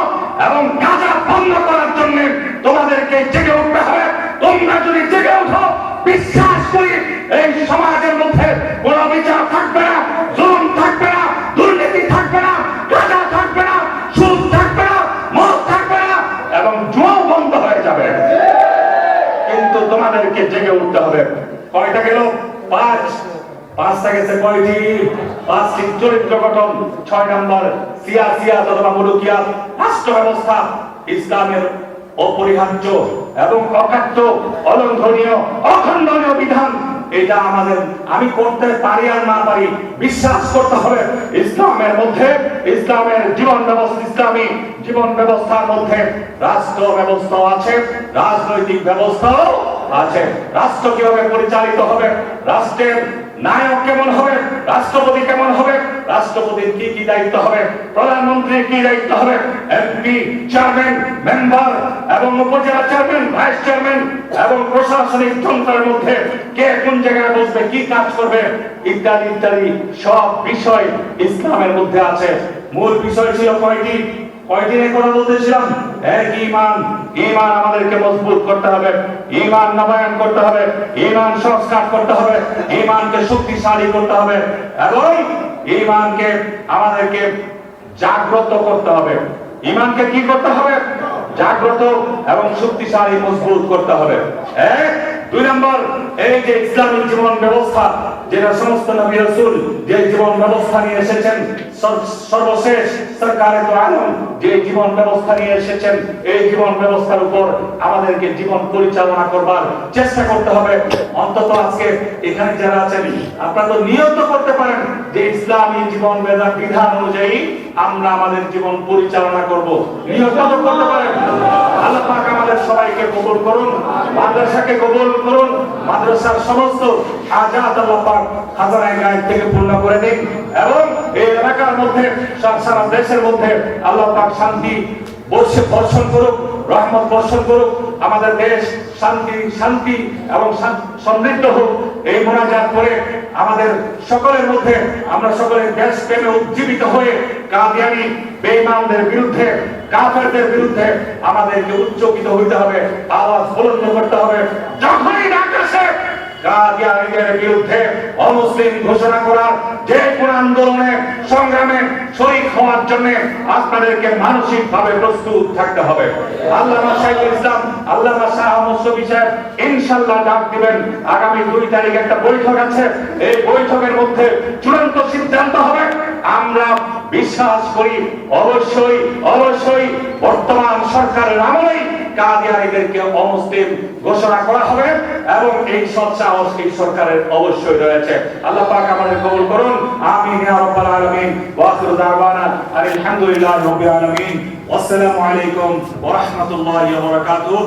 এবং গাঁজা বন্ধ করার জন্য তোমাদেরকে জেগে উঠতে হবে। তোমরা যদি জেগে ওঠো, বিশ্বাস করি এই সমাজের মধ্যে কোনো বিচার থাকবে না, জুলুম থাকবে না, দুর্নীতি থাকবে না, গাঁজা থাকবে না, সুদ থাকবে না, মদ থাকবে না এবং জুয়াও বন্ধ হয়ে যাবে। কিন্তু তোমাদেরকে জেগে উঠতে হবে। কয়টা গেল? 5টা গেছে। কয়টি? 5টি। চরিত্র গঠন। 6 নম্বর সিয়াসিয়াত অথবা মুলুকিয়াত, রাষ্ট্র ব্যবস্থা। ইসলামের অপরিহার্য এবং অকাট্য, অলঙ্ঘনীয়, অখণ্ডনীয় বিধান। এটা আমাদের, আমি করতে পারি আর না পারি, বিশ্বাস করতে হবে ইসলামের মধ্যে, ইসলামের জীবন ব্যবস্থা, ইসলামী জীবন ব্যবস্থার মধ্যে রাষ্ট্র ব্যবস্থাও আছে, রাজনৈতিক ব্যবস্থাও আছে। রাষ্ট্র কিভাবে পরিচালিত হবে, রাষ্ট্রের নায়ক কেমন হবে, রাষ্ট্রপতি কেমন হবে, রাষ্ট্রপতির কি কি দায়িত্ব হবে, প্রধানমন্ত্রীর কি দায়িত্ব হবে, এমপি, চেয়ারম্যান, মেম্বার এবং উপজেলা চেয়ারম্যান, ভাইস চেয়ারম্যান এবং প্রশাসনিক যন্ত্রের মধ্যে কে কোন জায়গায় বসবে, কি কাজ করবে, ইত্যাদি ইত্যাদি সব বিষয় ইসলামের মধ্যে আছে। মূল বিষয় ছিল কয়দিনে কথা বলতেছিলাম, এক ঈমান। ঈমান আমাদেরকে মজবুত করতে হবে, ঈমান নবায়ন করতে হবে, ঈমান সংস্কার করতে হবে, ঈমানকে শক্তিশালী করতে হবে এবং ঈমানকে আমাদেরকে জাগ্রত করতে হবে। ঈমানকে কি করতে হবে? জাগ্রত এবং শক্তিশালী, মজবুত করতে হবে। এক, দুই নম্বর, এই যে ইসলামিক জীবন ব্যবস্থা, যেটা সমস্ত নবী রাসূল যে জীবন ব্যবস্থা নিয়ে এসেছেন, সর্বশেষ সরকারে তো আলম যে জীবন ব্যবস্থা নিয়ে এসেছেন, এই জীবন ব্যবস্থার উপর আমাদেরকে জীবন পরিচালনা করবার চেষ্টা করতে হবে। অন্তত আজকে এখানে যারা আছেন, আপনারা তো নিয়ত করতে পারেন যে ইসলামী জীবন বিধান অনুযায়ী আমরা আমাদের জীবন পরিচালনা করব। নিয়ত করতে পারেন। আল্লাহ পাক আমাদের সবাইকে কবুল করুন, মাদ্রাসাকে কবুল করুন, মাদ্রাসার সমস্ত হাজাত আল্লাহ পাক খাজানায়ে গায়ব থেকে পূর্ণ করে দিন এবং এই এলাকার মধ্যে, সারা দেশের মধ্যে আল্লাহ পাক শান্তি বর্ষণ করুক, রহমত বর্ষণ করুক। আমাদের দেশ শান্তি এবং সমৃদ্ধ হোক। এই মোনাজাত করে আমাদের সকলের মধ্যে আমরা সকলে দেশ প্রেমে উজ্জীবিত হয়ে কাদিয়ানী বেঈমানদের বিরুদ্ধে, কাফেরদের বিরুদ্ধে আমাদেরকে উচ্চকিত হইতে হবে, আওয়াজ বুলন্দ করতে হবে। যখনই আকাশে কাদিয়ানীদের বিরুদ্ধে অমুসলিম ঘোষণা করার যে কোন আন্দোলনে, সংগ্রামে শরীক হওয়ার জন্য আপনাদেরকে মানসিকভাবে প্রস্তুত থাকতে হবে। আল্লামা শাইখুল ইসলাম, আল্লামা শাহ আহমদ শফী সাহেব ইনশাআল্লাহ ডাক দিবেন। আগামী 2 তারিখ একটা বৈঠক আছে। এই বৈঠকের মধ্যে চূড়ান্ত সিদ্ধান্ত হবে। আমরা বিশ্বাস করি অবশ্যই বর্তমান সরকারের আমলেই কাদিয়ানীদেরকে অমুসলিম ঘোষণা করা হবে এবং এই সৎসাহস এই সরকারের অবশ্যই রয়েছে। আল্লাহ পাক আমাদের কবুল করুন। আমিন ইয়া রাব্বাল আলামিন। ওয়া আখিরু দাওয়ানা আলহামদুলিল্লাহি রাব্বিল আলামিন। আসসালামু আলাইকুম ওয়া রাহমাতুল্লাহি ওয়া বারাকাতুহু।